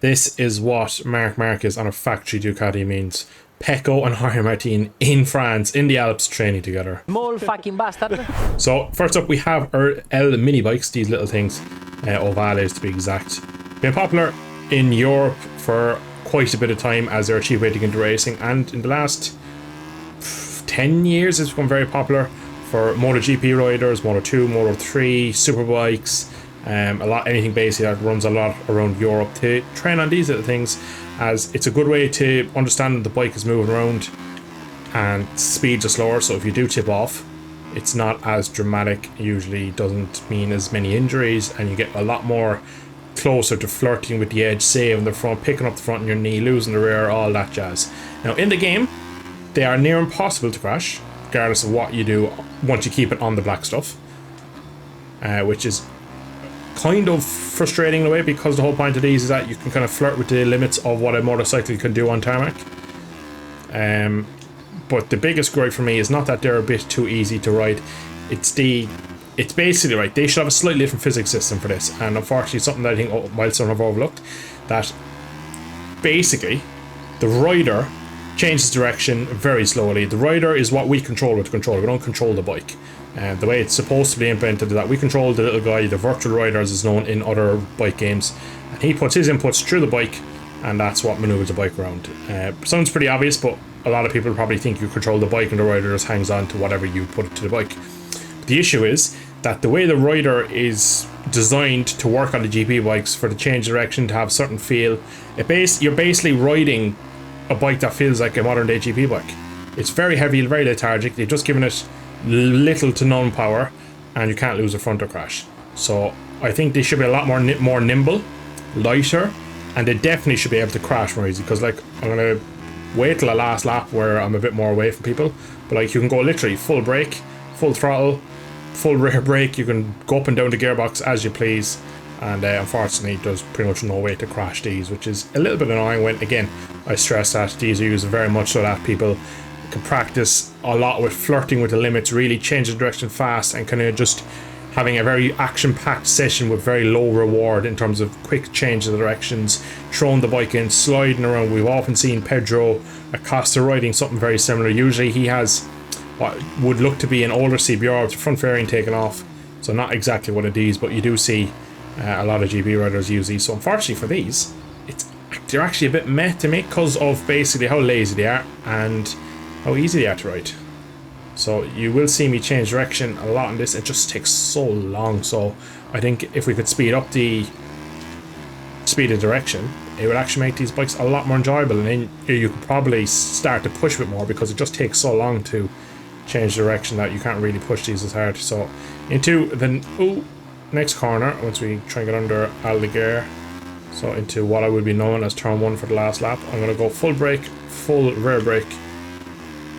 This is what Mark Marquez on a factory Ducati means. Pecco and Jorge Martin in France, in the Alps, training together. Small fucking bastard. So, first up we have our L mini bikes, these little things, ovales to be exact. Been popular in Europe for quite a bit of time as they're a cheap way to get into racing, and in the last 10 years it's become very popular for Motogp riders, Moto2, Moto3, superbikes, anything basically that runs a lot around Europe to train on these little things, as it's a good way to understand the bike is moving around and speeds are slower, so if you do tip off it's not as dramatic, usually doesn't mean as many injuries, and you get a lot more closer to flirting with the edge, saving the front, picking up the front in your knee, losing the rear, all that jazz. Now in the game they are near impossible to crash regardless of what you do once you keep it on the black stuff, which is kind of frustrating in a way, because the whole point of these is that you can kind of flirt with the limits of what a motorcycle can do on tarmac. But the biggest gripe for me is not that they're a bit too easy to ride, it's basically, right, they should have a slightly different physics system for this, and unfortunately something that I think Milestone have overlooked, that basically the rider changes direction very slowly. The rider is what we control with the controller, we don't control the bike. The way it's supposed to be implemented is that we control the little guy, the virtual rider as is known in other bike games, and he puts his inputs through the bike, and that's what maneuvers the bike around. Sounds pretty obvious, but a lot of people probably think you control the bike and the rider just hangs on to whatever you put to the bike. But the issue is that the way the rider is designed to work on the GP bikes, for the change of direction to have certain feel, you're basically riding a bike that feels like a modern day GP bike. It's very heavy, very lethargic, they've just given it little to none power, and you can't lose a front or crash. So I think they should be a lot more nimble, lighter, and they definitely should be able to crash more easy, because like I'm gonna wait till the last lap where I'm a bit more away from people, but like you can go literally full brake, full throttle, full rear brake, you can go up and down the gearbox as you please, and unfortunately there's pretty much no way to crash these, which is a little bit annoying when, again, I stress that these are used very much so that people can practice a lot with flirting with the limits, really change the direction fast, and kind of just having a very action-packed session with very low reward in terms of quick change of directions, throwing the bike in, sliding around. We've often seen Pedro Acosta riding something very similar. Usually he has what would look to be an older CBR with the front fairing taken off, so not exactly one of these, but you do see a lot of GP riders use these. So unfortunately for these, they're actually a bit meh to me because of basically how lazy they are and how easy they are to ride. So you will see me change direction a lot on this, it just takes so long. So I think if we could speed up the speed of direction, it would actually make these bikes a lot more enjoyable, and then you could probably start to push a bit more, because it just takes so long to change direction that you can't really push these as hard. So into the next corner, once we try and get under out of the gear, so into what I would be known as turn 1 for the last lap, I'm going to go full brake, full rear brake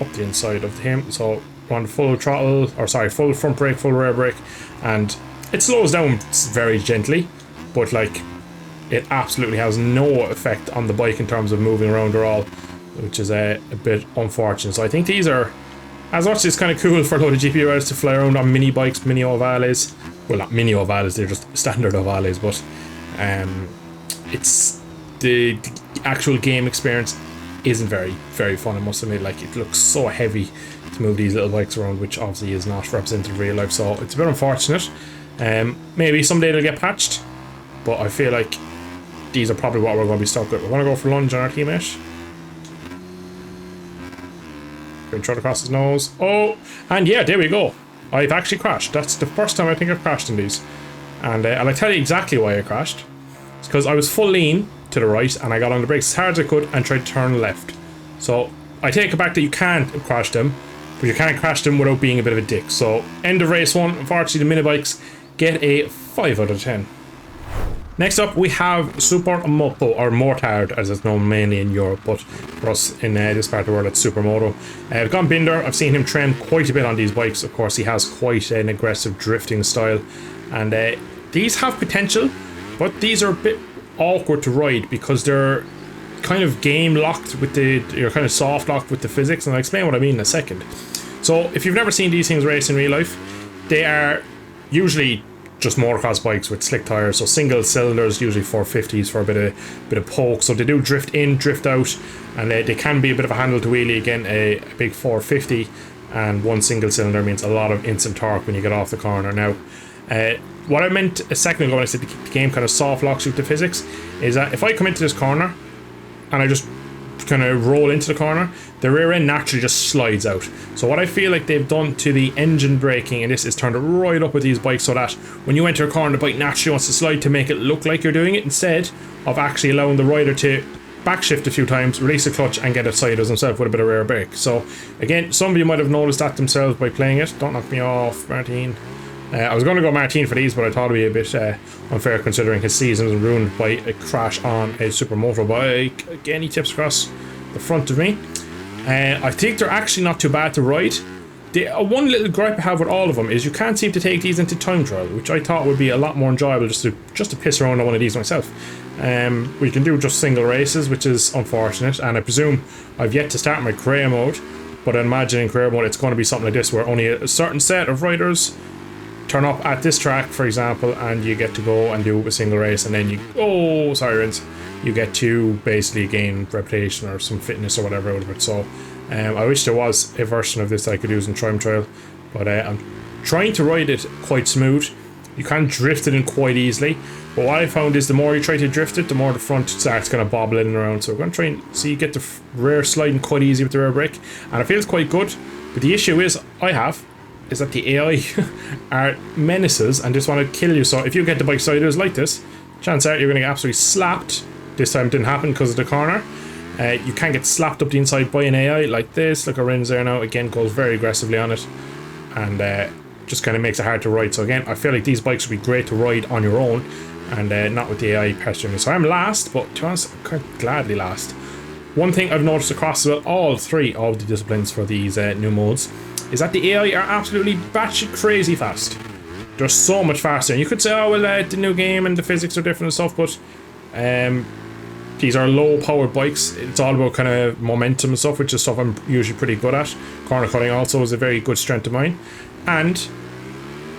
up the inside of him. So on full throttle, or sorry, full front brake, full rear brake, and it slows down very gently, but like it absolutely has no effect on the bike in terms of moving around or all, which is a bit unfortunate. So I think these are, as much as it's kind of cool for a load of GP riders to fly around on mini bikes, mini ovales, well not mini ovales, they're just standard ovales, but it's the actual game experience isn't very fun, I must admit. Like, it looks so heavy to move these little bikes around, which obviously is not represented in real life, so it's a bit unfortunate. Maybe someday they'll get patched, but I feel like these are probably what we're going to be stuck with. We're going to go for lunge on our teammate. Going to throw it across his nose. Oh, and yeah, there we go. I've actually crashed. That's the first time I think I've crashed in these. And I tell you exactly why I crashed. It's because I was full lean to the right and I got on the brakes as hard as I could and tried to turn left. So I take it back that you can't crash them, but you can't crash them without being a bit of a dick. So end of race 1. Unfortunately, the mini bikes get a 5 out of 10. Next up, we have Supermoto, or Mortard as it's known mainly in Europe, but for us in this part of the world it's Supermoto. I've gone Binder, I've seen him train quite a bit on these bikes. Of course, he has quite an aggressive drifting style, and these have potential, but these are a bit awkward to ride because they're kind of game locked with you're kind of soft locked with the physics, and I'll explain what I mean in a second. So if you've never seen these things race in real life, they are usually just motocross bikes with slick tires, so single cylinders, usually 450s for a bit of poke. So they do drift in, drift out, and they can be a bit of a handle to wheelie. Again, a big 450 and one single cylinder means a lot of instant torque when you get off the corner. Now, what I meant a second ago when I said the game kind of soft locks you to physics is that if I come into this corner and I just kind of roll into the corner, the rear end naturally just slides out. So what I feel like they've done to the engine braking in this is turned it right up with these bikes, so that when you enter a corner, the bike naturally wants to slide to make it look like you're doing it, instead of actually allowing the rider to backshift a few times, release the clutch and get it sideways himself with a bit of rear brake. So again, some of you might have noticed that themselves by playing it. Don't knock me off, Martin. I was going to go Martin for these, but I thought it would be a bit unfair considering his season was ruined by a crash on a Supermoto bike. Again, he tips across the front of me. I think they're actually not too bad to ride. One little gripe I have with all of them is you can't seem to take these into time trial, which I thought would be a lot more enjoyable just to piss around on one of these myself. We can do just single races, which is unfortunate, and I presume I've yet to start my career mode, but I imagine in career mode it's going to be something like this where only a certain set of riders turn up at this track, for example, and you get to go and do a single race, and then you Sirens, you get to basically gain reputation or some fitness or whatever out of it. So I wish there was a version of this that I could use in time trial, but I'm trying to ride it quite smooth. You can drift it in quite easily, but what I found is the more you try to drift it, the more the front starts kind of bobbling in and around. So we're going to try and see you get the rear sliding quite easy with the rear brake, and it feels quite good. But the issue is that the AI are menaces and just want to kill you. So if you get the bike sideways like this, chances are you're going to get absolutely slapped. This time it didn't happen because of the corner. You can get slapped up the inside by an AI like this. Look, our Ryzen there now, again, goes very aggressively on it, and just kind of makes it hard to ride. So again, I feel like these bikes would be great to ride on your own, and not with the AI pestering me. So I'm last, but to be honest, I'm quite gladly last. One thing I've noticed across all three of the disciplines for these new modes is that the AI are absolutely batshit crazy fast. They're so much faster. And you could say, oh, well, the new game and the physics are different and stuff, but these are low-powered bikes. It's all about kind of momentum and stuff, which is stuff I'm usually pretty good at. Corner cutting also is a very good strength of mine. And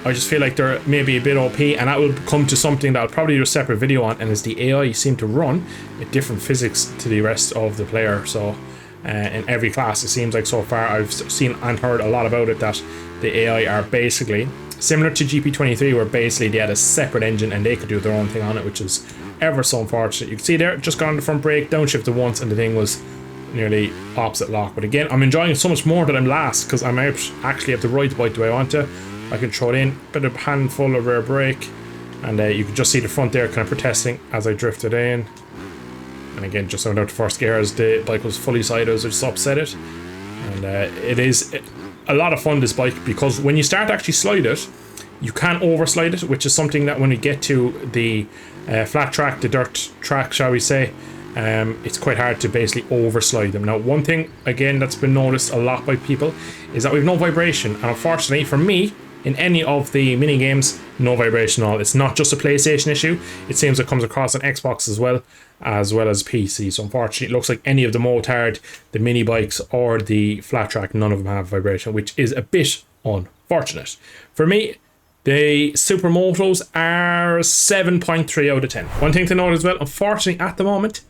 I just feel like they're maybe a bit OP, and that will come to something that I'll probably do a separate video on, and is the AI seem to run a different physics to the rest of the player. So in every class, it seems like so far I've seen and heard a lot about it, that the AI are basically similar to GP23, where basically they had a separate engine and they could do their own thing on it, which is ever so unfortunate. You can see there, just got on the front brake, downshifted once, and the thing was nearly opposite lock. But again, I'm enjoying it so much more that I'm last, because I'm actually have to ride the bike the way I want to. I can throw it in, bit of handful of rear brake, and you can just see the front there kind of protesting as I drifted in. And again, just went out to first gear as the bike was fully sideways, which just upset it. And it is a lot of fun, this bike, because when you start to actually slide it, you can overslide it, which is something that when you get to the flat track, the dirt track, shall we say, it's quite hard to basically overslide them. Now, one thing, again, that's been noticed a lot by people is that we've no vibration. And unfortunately, for me, in any of the mini games, no vibration at all. It's not just a PlayStation issue. It seems it comes across on Xbox as well as PC. So unfortunately, it looks like any of the Motard, the mini bikes, or the flat track, none of them have vibration, which is a bit unfortunate. For me, the Supermotos are 7.3 out of 10. One thing to note as well, unfortunately at the moment,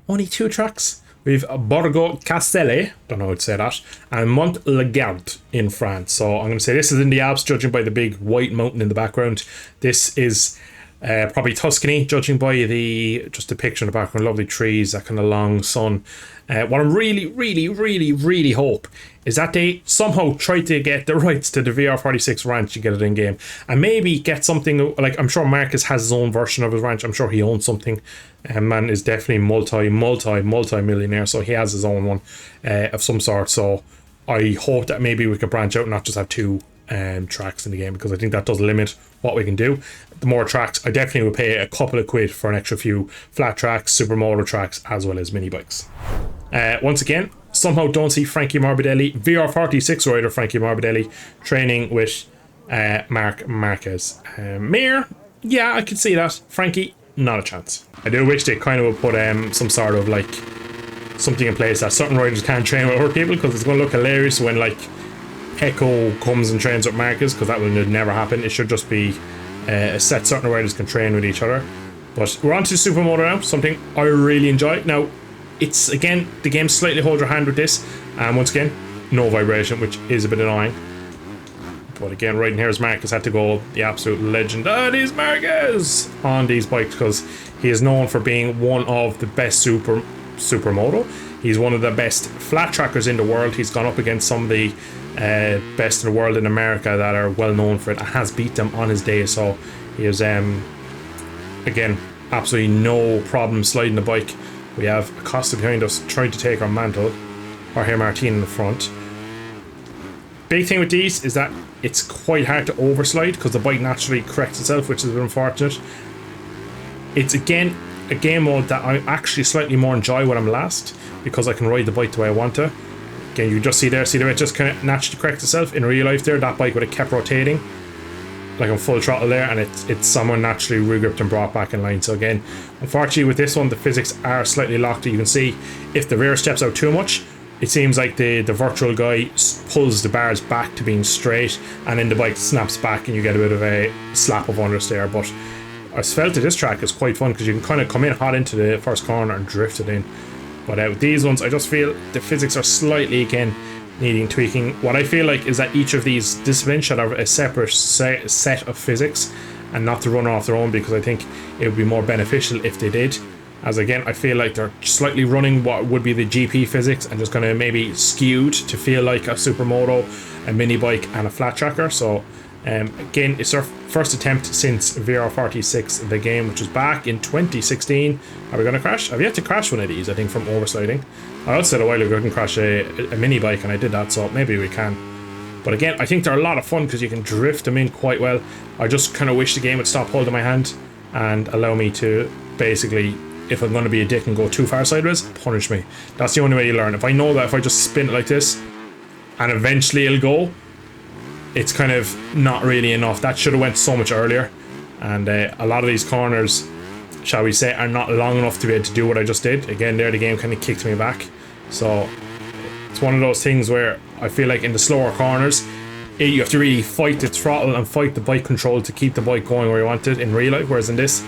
only 2 tracks. We've Borgo Castellet, don't know how to say that, and Motogp in France. So I'm going to say this is in the Alps, judging by the big white mountain in the background. This is probably Tuscany, judging by just the picture in the background, lovely trees, that kind of long sun. What I really hope is that they somehow try to get the rights to the VR46 ranch and get it in game, and maybe get something like, I'm sure Marcus has his own version of his ranch. I'm sure he owns something. Man is definitely multi-millionaire, so he has his own one of some sort. So I hope that maybe we could branch out and not just have 2 tracks in the game, because I think that does limit what we can do. The more tracks, I definitely would pay a couple of quid for an extra few flat tracks, Supermoto tracks, as well as mini bikes. Once again, somehow don't see Frankie Morbidelli, VR46 rider Frankie Morbidelli, training with Marc Marquez. Mir, yeah, I could see that. Frankie, not a chance. I do wish they kind of would put some sort of like something in place that certain riders can't train with other people, because it's going to look hilarious when like Echo comes and trains with Marcus, because that will never happen. It should just be set certain riders can train with each other. But we're on to Supermoto now, something I really enjoy. Now, it's, again, the game slightly holds your hand with this, and once again, no vibration, which is a bit annoying. But again, right in here is Marcus had to go the absolute legend. That is Marcus on these bikes, because he is known for being one of the best Supermoto. He's one of the best flat trackers in the world. He's gone up against some of the best in the world in America that are well known for it, and has beat them on his day. So he is, again, absolutely no problem sliding the bike. We have Acosta behind us trying to take our mantle. Jorge Martin in the front. Big thing with these is that it's quite hard to overslide because the bike naturally corrects itself, which is a bit unfortunate. It's, again, a game mode that I actually slightly more enjoy when I'm last, because I can ride the bike the way I want to. Again, you just see there, it just kind of naturally corrects itself. In real life there, that bike would have kept rotating like on full throttle there, and it's someone naturally regripped and brought back in line. So again, unfortunately with this one, the physics are slightly locked. You can see if the rear steps out too much, it seems like the virtual guy pulls the bars back to being straight, and then the bike snaps back and you get a bit of a slap of understeer. But I felt that this track is quite fun because you can kind of come in hot into the first corner and drift it in. But with these ones, I just feel the physics are slightly, again, needing tweaking. What I feel like is that each of these disciplines should have a separate set of physics and not to run off their own, because I think it would be more beneficial if they did. As again, I feel like they're slightly running what would be the GP physics and just kind of maybe skewed to feel like a Supermoto, a mini bike, and a flat tracker. So again, it's our first attempt since VR46, the game, which was back in 2016. Are we going to crash? I've yet to crash one of these, I think, from oversliding. I also said a while ago I can crash a mini bike, and I did that, so maybe we can. But again, I think they're a lot of fun because you can drift them in quite well. I just kind of wish the game would stop holding my hand and allow me to basically, if I'm going to be a dick and go too far sideways, punish me. That's the only way you learn. If I know that if I just spin it like this and eventually it'll go, it's kind of not really enough. That should have went so much earlier. And a lot of these corners, shall we say, are not long enough to be able to do what I just did. Again, there the game kind of kicked me back. So it's one of those things where I feel like in the slower corners, you have to really fight the throttle and fight the bike control to keep the bike going where you want it in real life. Whereas in this,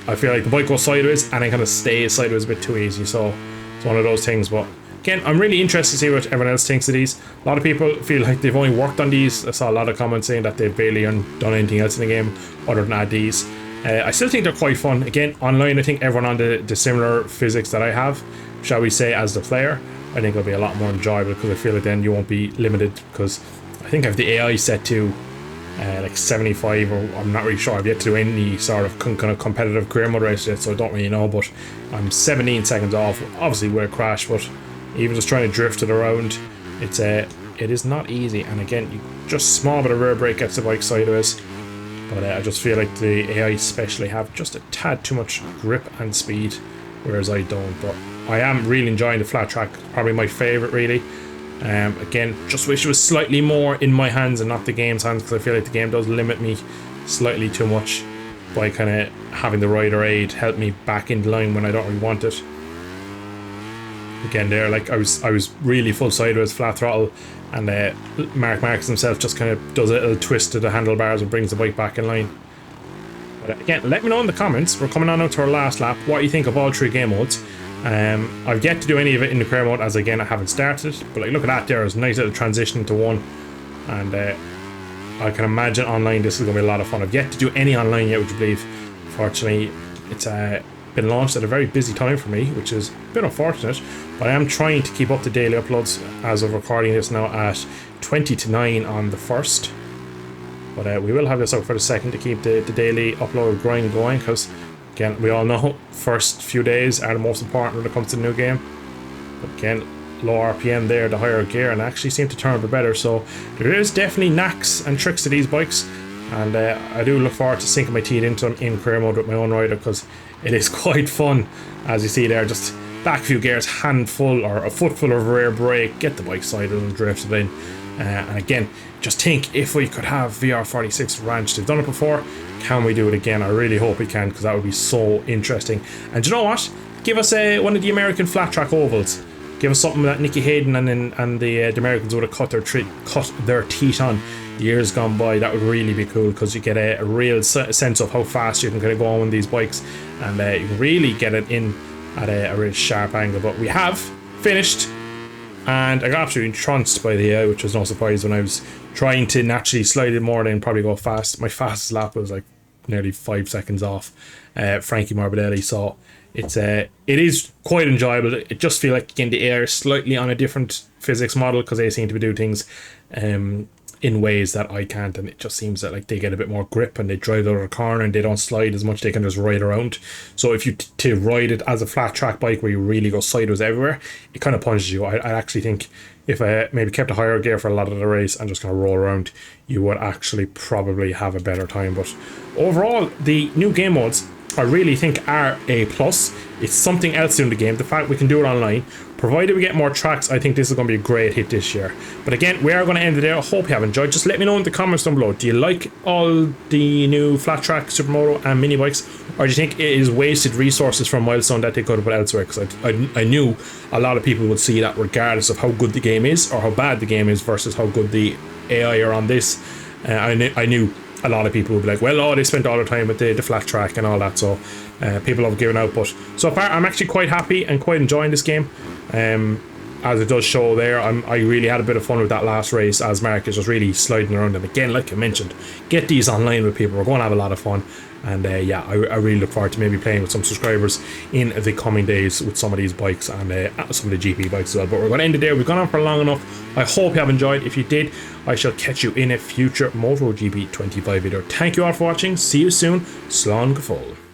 I feel like the bike goes sideways and it kind of stays sideways a bit too easy. So it's one of those things. But again, I'm really interested to see what everyone else thinks of these. A lot of people feel like they've only worked on these. I saw a lot of comments saying that they've barely done anything else in the game other than add these. I still think they're quite fun. Again, online, I think everyone on the similar physics that I have, shall we say, as the player, I think it'll be a lot more enjoyable, because I feel like then you won't be limited, because I think I have the AI set to like 75, or I'm not really sure. I've yet to do any sort of kind of competitive career mode race yet, so I don't really know, but I'm 17 seconds off, obviously with a crash. But even just trying to drift it around, it is not easy. And again, just small bit of rear brake gets the bike sideways. But I just feel like the AI especially have just a tad too much grip and speed, whereas I don't. But I am really enjoying the flat track, probably my favourite really. Again, just wish it was slightly more in my hands and not the game's hands, because I feel like the game does limit me slightly too much by kind of having the rider aid help me back into line when I don't really want it. Again, there, like I was really full sideways, flat throttle, and Mark Marcus himself just kind of does a little twist to the handlebars and brings the bike back in line. But again, let me know in the comments. We're coming on now to our last lap, what you think of all three game modes. I've yet to do any of it in the career mode, as again I haven't started, but like look at that, there is a nice little transition to one, and I can imagine online this is going to be a lot of fun. I've yet to do any online yet, would you believe? Fortunately, it's been launched at a very busy time for me, which is a bit unfortunate, but I am trying to keep up the daily uploads as of recording this now at 20 to 9 on the 1st. But we will have this out for the 2nd to keep the daily upload grind going, because again, we all know first few days are the most important when it comes to the new game. But again, low RPM there, the higher gear, and actually seem to turn a bit better. So there is definitely knacks and tricks to these bikes, and I do look forward to sinking my teeth into them in career mode with my own rider, because it is quite fun. As you see there, just back a few gears, handful or a footful of rear brake, get the bike sided and drift it in. And again, just think if we could have VR46 Ranch. They've done it before. Can we do it again? I really hope we can, because that would be so interesting. And do you know what? Give us one of the American flat track ovals. Give us something that Nicky Hayden and the Americans would have cut their teeth on. years gone by, that would really be cool, because you get a real sense of how fast you can kind of go on with these bikes, and you can really get it in at a real sharp angle. But we have finished, and I got absolutely trounced by the AI, which was no surprise when I was trying to naturally slide it more than probably go fast. My fastest lap was like nearly 5 seconds off Frankie Morbidelli, so it is quite enjoyable. It just feel like again the air is slightly on a different physics model, because they seem to be doing things in ways that I can't, and it just seems that like they get a bit more grip and they drive out of the corner and they don't slide as much, they can just ride around. So if you to ride it as a flat track bike where you really go sideways everywhere, it kind of punishes you. I actually think if I maybe kept a higher gear for a lot of the race and just kind of roll around, you would actually probably have a better time. But overall, the new game modes I really think are a plus. It's something else in the game. The fact we can do it online, provided we get more tracks, I think this is going to be a great hit this year. But again, we are going to end it there. I hope you have enjoyed. Just let me know in the comments down below. Do you like all the new flat track, Supermoto and mini bikes, or do you think it is wasted resources from Milestone that they could have put elsewhere? Because I knew a lot of people would see that regardless of how good the game is or how bad the game is versus how good the AI are on this. I knew a lot of people would be like, well, oh, they spent all their time with the flat track and all that, so people have given out. But so far, I'm actually quite happy and quite enjoying this game. As it does show there, I really had a bit of fun with that last race, as Mark is just really sliding around. And again, like I mentioned, get these online with people. We're going to have a lot of fun. And yeah, I really look forward to maybe playing with some subscribers in the coming days with some of these bikes and some of the GP bikes as well. But we're going to end it there. We've gone on for long enough. I hope you have enjoyed. If you did, I shall catch you in a future MotoGP 25 video. Thank you all for watching. See you soon. Slán go fóill.